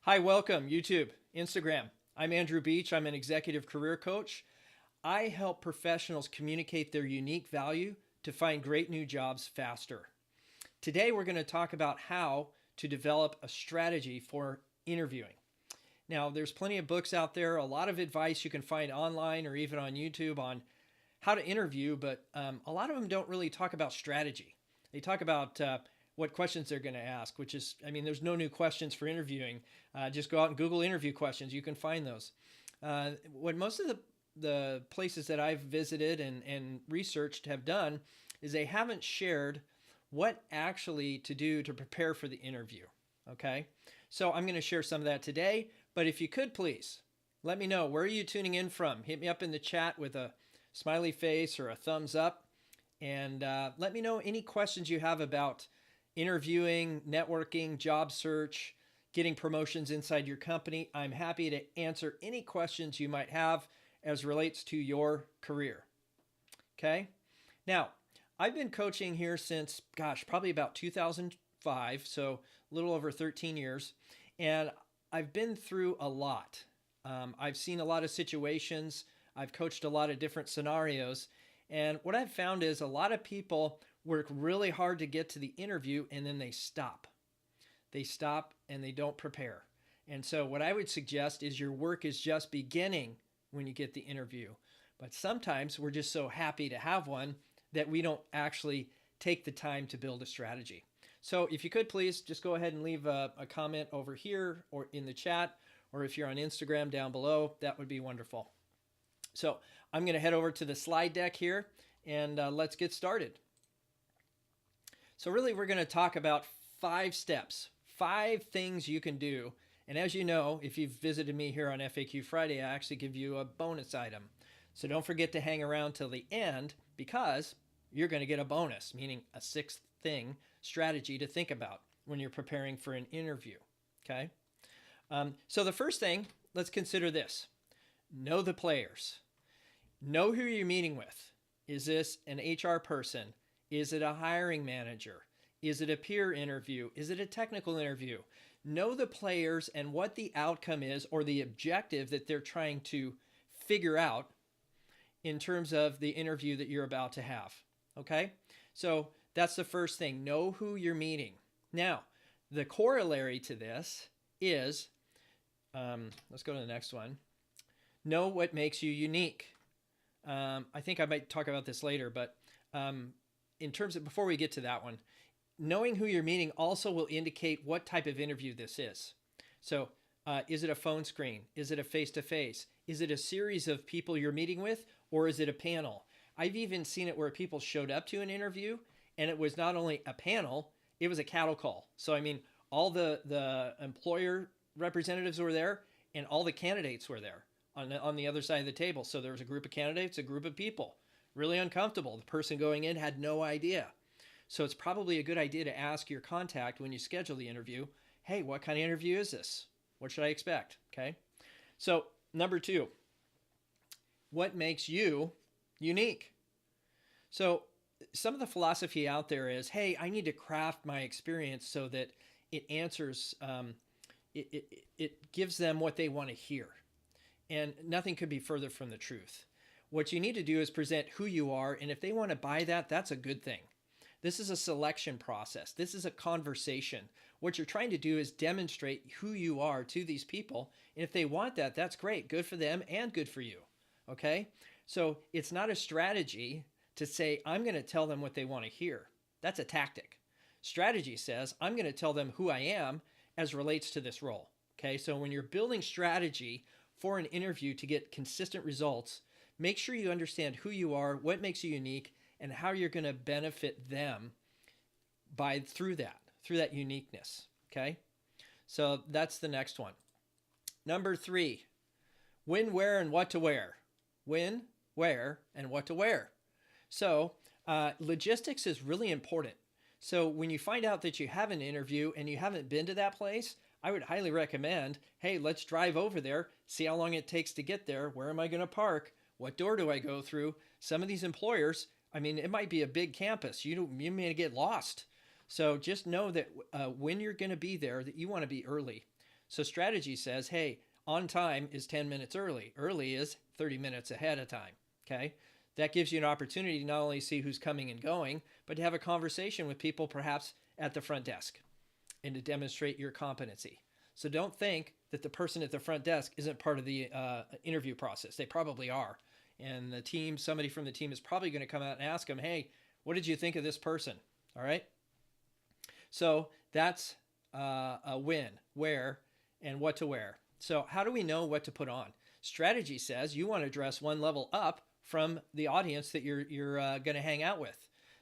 Hi, welcome, YouTube, Instagram. I'm Andrew Beach. I'm an executive career coach. I help professionals communicate their unique value to find great new jobs faster. Today, we're going to talk about how to develop a strategy for interviewing. Now, there's plenty of books out there, a lot of advice you can find online or even on YouTube on how to interview, but a lot of them don't really talk about strategy. They talk about what questions they're going to ask, which is, there's no new questions for interviewing. Just go out and Google interview questions. You can find those. What most of the places that I've visited and researched have done is they haven't shared what actually to do to prepare for the interview. Okay, so I'm going to share some of that today. But if you could please let me know, where are you tuning in from? Hit me up in the chat with a smiley face or a thumbs up, and let me know any questions you have about interviewing, networking, job search, getting promotions inside your company. I'm happy to answer any questions you might have as relates to your career. Okay? Now, I've been coaching here since, probably about 2005, so a little over 13 years, and I've been through a lot. I've seen a lot of situations. I've coached a lot of different scenarios. And what I've found is a lot of people work really hard to get to the interview and then they stop. They stop and they don't prepare. And so what I would suggest is your work is just beginning when you get the interview. But sometimes we're just so happy to have one that we don't actually take the time to build a strategy. So if you could please just go ahead and leave a comment over here or in the chat, or if you're on Instagram down below, that would be wonderful. So I'm going to head over to the slide deck here and let's get started. So really we're going to talk about 5 steps, 5 things you can do. And as you know, if you've visited me here on FAQ Friday, I actually give you a bonus item. So don't forget to hang around till the end, because you're going to get a bonus, meaning a 6th thing, strategy to think about when you're preparing for an interview. Okay? So the first thing, let's consider this. Know the players. Know who you're meeting with. Is this an HR person? Is it a hiring manager? Is it a peer interview? Is it a technical interview? Know the players and what the outcome is, or the objective that they're trying to figure out in terms of the interview that you're about to have. Okay? So that's the first thing. Know who you're meeting. Now, the corollary to this is, let's go to the next one. Know what makes you unique. I think I might talk about this later, but in terms of, before we get to that one, knowing who you're meeting also will indicate what type of interview this is. So is it a phone screen? Is it a face-to-face? Is it a series of people you're meeting with, or is it a panel? I've even seen it where people showed up to an interview and it was not only a panel, it was a cattle call. So all the employer representatives were there and all the candidates were there on the other side of the table. So there was a group of candidates, a group of people. Really uncomfortable. The person going in had no idea. So it's probably a good idea to ask your contact when you schedule the interview, hey, what kind of interview is this? What should I expect? Okay. So number 2, what makes you unique? So some of the philosophy out there is, hey, I need to craft my experience so that it answers, it gives them what they want to hear. And nothing could be further from the truth. What you need to do is present who you are, and if they want to buy that, that's a good thing. This is a selection process. This is a conversation. What you're trying to do is demonstrate who you are to these people, and if they want that, that's great. Good for them and good for you. Okay? So it's not a strategy to say, I'm going to tell them what they want to hear. That's a tactic. Strategy says, I'm going to tell them who I am as relates to this role. Okay? So when you're building strategy for an interview to get consistent results, make sure you understand who you are, what makes you unique, and how you're going to benefit them through that uniqueness. Okay? So that's the next one. Number 3, when, where, and what to wear. When, where, and what to wear. So logistics is really important. So when you find out that you have an interview and you haven't been to that place, I would highly recommend, hey, let's drive over there, see how long it takes to get there. Where am I going to park? What door do I go through? Some of these employers, it might be a big campus. You may get lost. So just know that when you're going to be there, that you want to be early. So strategy says, hey, on time is 10 minutes early. Early is 30 minutes ahead of time. Okay. That gives you an opportunity to not only see who's coming and going, but to have a conversation with people perhaps at the front desk and to demonstrate your competency. So don't think that the person at the front desk isn't part of the interview process. They probably are. And the team, somebody from the team is probably going to come out and ask them, hey, what did you think of this person? All right. So that's a win, where and what to wear. So how do we know what to put on? Strategy says you want to dress one level up from the audience that you're going to hang out with,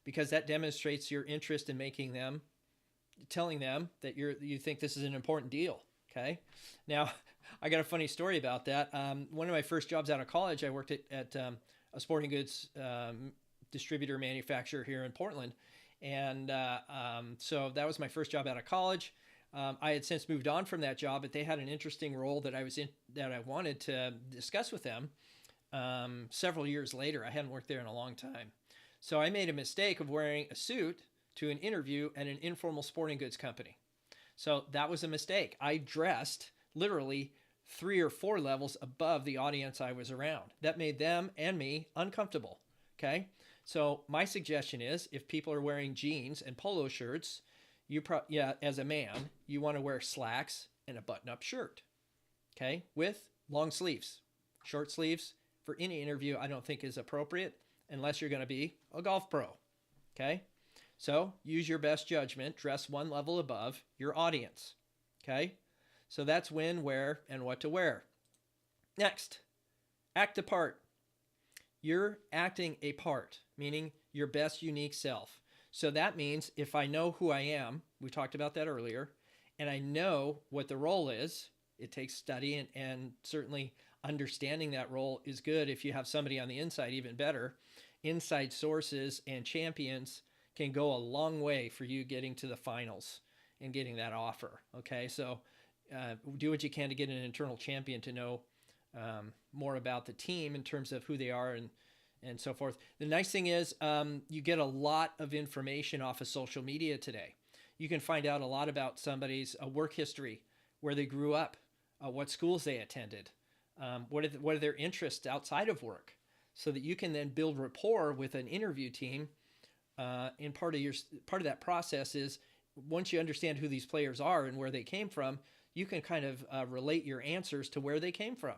because that demonstrates your interest in making them, telling them that you think this is an important deal. Okay. Now, I got a funny story about that. One of my first jobs out of college, I worked at a sporting goods distributor manufacturer here in Portland. And so that was my first job out of college. I had since moved on from that job, but they had an interesting role that I wanted to discuss with them several years later. I hadn't worked there in a long time. So I made a mistake of wearing a suit to an interview at an informal sporting goods company. So that was a mistake. I dressed literally 3 or 4 levels above the audience I was around. That made them and me uncomfortable. Okay. So my suggestion is, if people are wearing jeans and polo shirts, as a man, you want to wear slacks and a button-up shirt. Okay. With long sleeves. Short sleeves for any interview I don't think is appropriate unless you're going to be a golf pro. Okay. So use your best judgment, dress one level above your audience. Okay. So that's when, where, and what to wear. Next, act a part. You're acting a part, meaning your best unique self. So that means if I know who I am, we talked about that earlier, and I know what the role is, it takes study and certainly understanding that role is good. If you have somebody on the inside, even better. Inside sources and champions can go a long way for you getting to the finals and getting that offer. Okay, so do what you can to get an internal champion to know more about the team in terms of who they are and so forth. The nice thing is you get a lot of information off of social media today. You can find out a lot about somebody's work history, where they grew up, what schools they attended, what are their interests outside of work, so that you can then build rapport with an interview team. And part of that process is, once you understand who these players are and where they came from, you can kind of relate your answers to where they came from.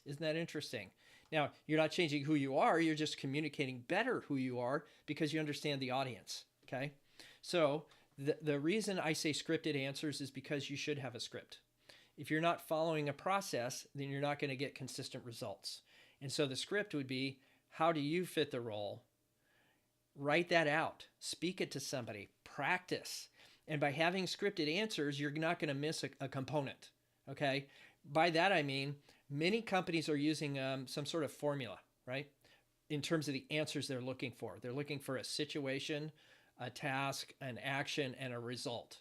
Isn't that interesting? Now, you're not changing who you are. You're just communicating better who you are because you understand the audience. Okay. So the reason I say scripted answers is because you should have a script. If you're not following a process, then you're not going to get consistent results. And so the script would be, how do you fit the role? Write that out. Speak it to somebody. Practice. And by having scripted answers, you're not going to miss a component. Okay. By that, I mean, many companies are using some sort of formula, right? In terms of the answers they're looking for. They're looking for a situation, a task, an action, and a result.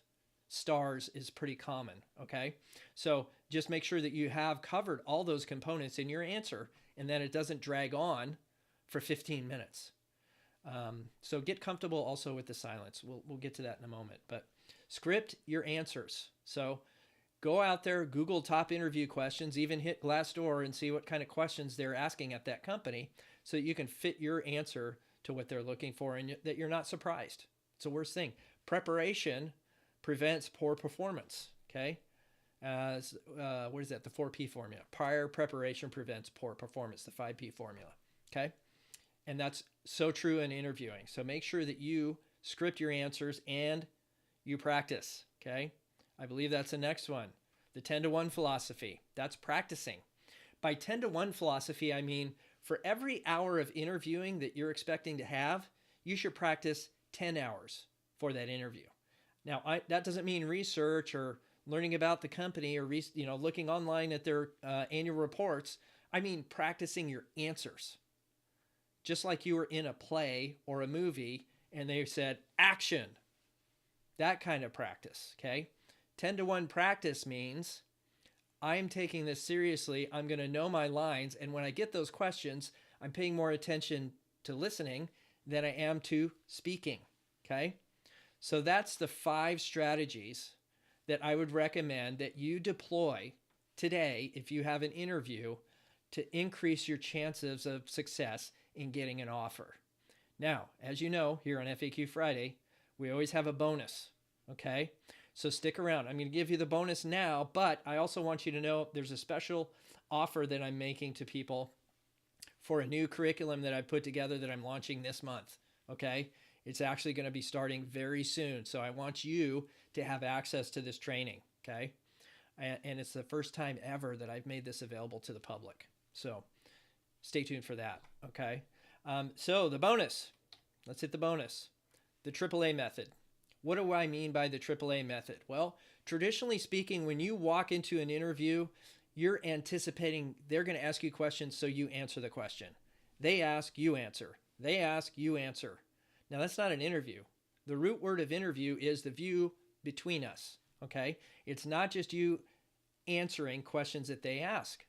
STARS is pretty common, okay? So just make sure that you have covered all those components in your answer and that it doesn't drag on for 15 minutes. So get comfortable also with the silence. We'll get to that in a moment, but script your answers. So go out there, Google top interview questions, even hit Glassdoor and see what kind of questions they're asking at that company so that you can fit your answer to what they're looking for and that you're not surprised. It's the worst thing. Preparation prevents poor performance, okay? What is that? The 4P formula. Prior preparation prevents poor performance, the 5P formula, okay? And that's so true in interviewing. So make sure that you script your answers and you practice, okay? I believe that's the next one. The 10-to-1 philosophy. That's practicing. By 10-to-1 philosophy, I mean for every hour of interviewing that you're expecting to have, you should practice 10 hours for that interview. Now, that doesn't mean research or learning about the company or looking online at their annual reports. I mean practicing your answers. Just like you were in a play or a movie and they said, action. That kind of practice, okay? 10-to-1 practice means I'm taking this seriously. I'm going to know my lines. And when I get those questions, I'm paying more attention to listening than I am to speaking, okay? So that's the 5 strategies that I would recommend that you deploy today if you have an interview to increase your chances of success in getting an offer. Now, as you know, here on FAQ Friday, we always have a bonus, okay? So stick around. I'm going to give you the bonus now, but I also want you to know there's a special offer that I'm making to people for a new curriculum that I put together that I'm launching this month, okay? It's actually going to be starting very soon. So I want you to have access to this training, okay? And it's the first time ever that I've made this available to the public. So stay tuned for that, okay? So the bonus, let's hit the bonus. The AAA method. What do I mean by the AAA method? Well, traditionally speaking, when you walk into an interview, you're anticipating they're going to ask you questions, so you answer the question. They ask, you answer. They ask, you answer. Now, that's not an interview. The root word of interview is the view between us, okay? It's not just you answering questions that they ask.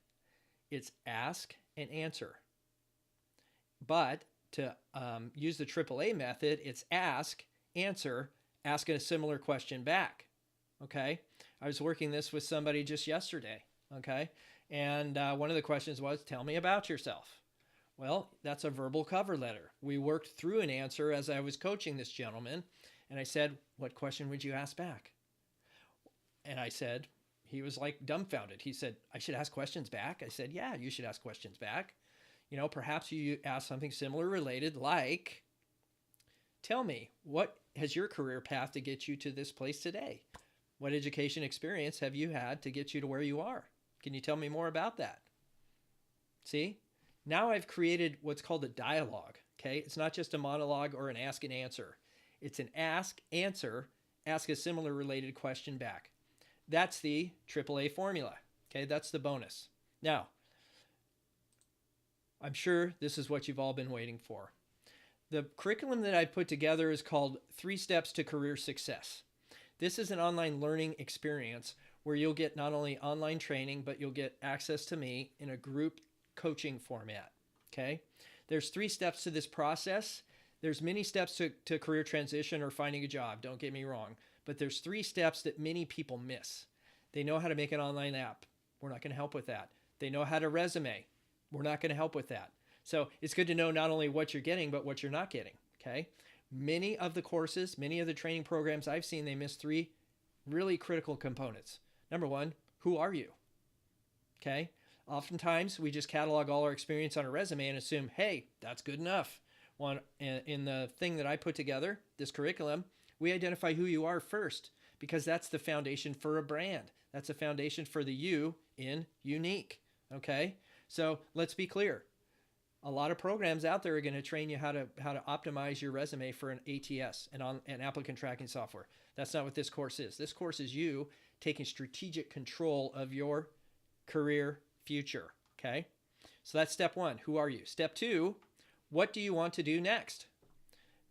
It's ask and answer. But to use the AAA method, it's ask, answer, ask a similar question back, okay? I was working this with somebody just yesterday, okay? And one of the questions was, tell me about yourself. Well, that's a verbal cover letter. We worked through an answer as I was coaching this gentleman, and I said, what question would you ask back? And I said, he was like dumbfounded. He said, I should ask questions back? I said, yeah, you should ask questions back. You know, perhaps you ask something similar related, like, tell me, what has your career path to get you to this place today? What education experience have you had to get you to where you are? Can you tell me more about that? See? Now I've created what's called a dialogue, okay? It's not just a monologue or an ask and answer. It's an ask, answer, ask a similar related question back. That's the AAA formula, okay? That's the bonus. Now, I'm sure this is what you've all been waiting for. The curriculum that I put together is called 3 Steps to Career Success. This is an online learning experience where you'll get not only online training, but you'll get access to me in a group coaching format, okay? There's 3 steps to this process. There's many steps to career transition or finding a job, don't get me wrong, but there's 3 steps that many people miss. They know how to make an online app. We're not going to help with that. They know how to resume. We're not going to help with that. So it's good to know not only what you're getting, but what you're not getting, okay? Many of the courses, many of the training programs I've seen, they miss 3 really critical components. Number 1, who are you? Okay? Oftentimes, we just catalog all our experience on a resume and assume, hey, that's good enough. Well, in the thing that I put together, this curriculum, we identify who you are first because that's the foundation for a brand. That's a foundation for the you in unique, okay? So let's be clear. A lot of programs out there are going to train you how to optimize your resume for an ATS, an applicant tracking software. That's not what this course is. This course is you taking strategic control of your career future, okay? So that's step 1. Who are you? Step 2, what do you want to do next?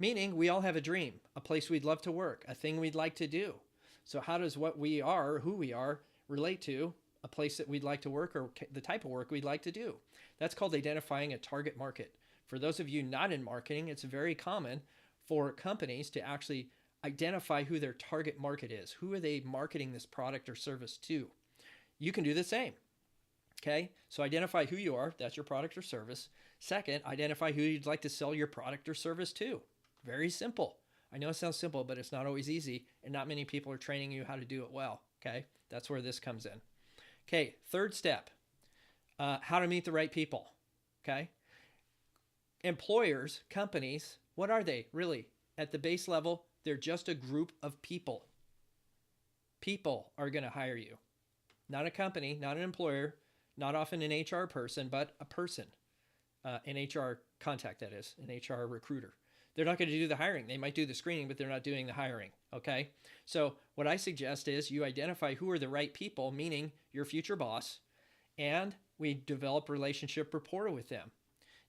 Meaning we all have a dream, a place we'd love to work, a thing we'd like to do. So how does what we are, who we are, relate to a place that we'd like to work or the type of work we'd like to do? That's called identifying a target market. For those of you not in marketing, it's very common for companies to actually identify who their target market is. Who are they marketing this product or service to? You can do the same. Okay, so identify who you are. That's your product or service. Second, identify who you'd like to sell your product or service to. Very simple. I know it sounds simple, but it's not always easy, and not many people are training you how to do it well. Okay, that's where this comes in. Okay, third step, how to meet the right people. Okay, employers, companies, what are they really? At the base level, they're just a group of people. People are going to hire you. Not a company, not an employer, not often an HR person, but a person, an HR contact, that is, an HR recruiter. They're not going to do the hiring. They might do the screening, but they're not doing the hiring, okay? So what I suggest is you identify who are the right people, meaning your future boss, and we develop relationship rapport with them.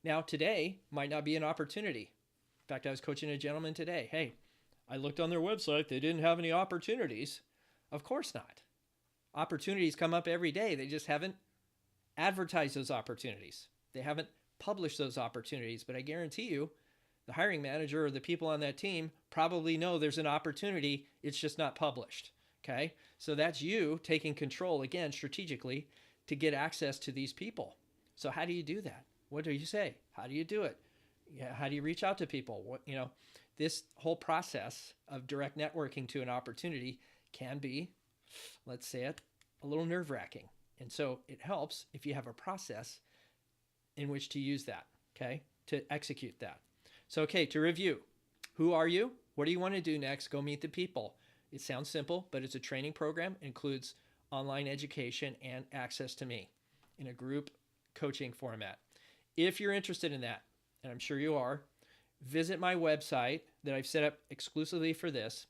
Now, today might not be an opportunity. In fact, I was coaching a gentleman today. Hey, I looked on their website. They didn't have any opportunities. Of course not. Opportunities come up every day. They just haven't advertised those opportunities. They haven't published those opportunities, but I guarantee you the hiring manager or the people on that team probably know there's an opportunity. It's just not published. Okay. So that's you taking control again strategically to get access to these people. So how do you do that? What do you say? How do you do it? Yeah, how do you reach out to people? This whole process of direct networking to an opportunity can be, let's say it, a little nerve-wracking. And so it helps if you have a process in which to use that, okay, to execute that. So, okay, to review, who are you? What do you want to do next? Go meet the people. It sounds simple, but it's a training program. It includes online education and access to me in a group coaching format. If you're interested in that, and I'm sure you are, visit my website that I've set up exclusively for this.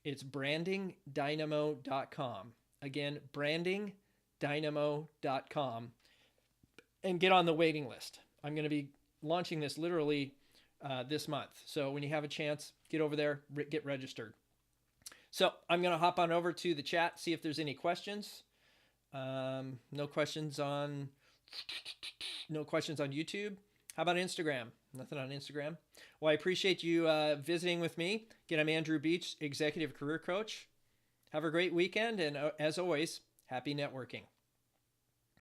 It's brandingdynamo.com. Again, brandingdynamo.com, and get on the waiting list. I'm going to be launching this literally this month. So when you have a chance, get over there, get registered. So I'm going to hop on over to the chat, see if there's any questions. No questions on YouTube. How about Instagram? Nothing on Instagram. Well, I appreciate you visiting with me. Again, I'm Andrew Beach, Executive Career Coach. Have a great weekend, and as always, happy networking.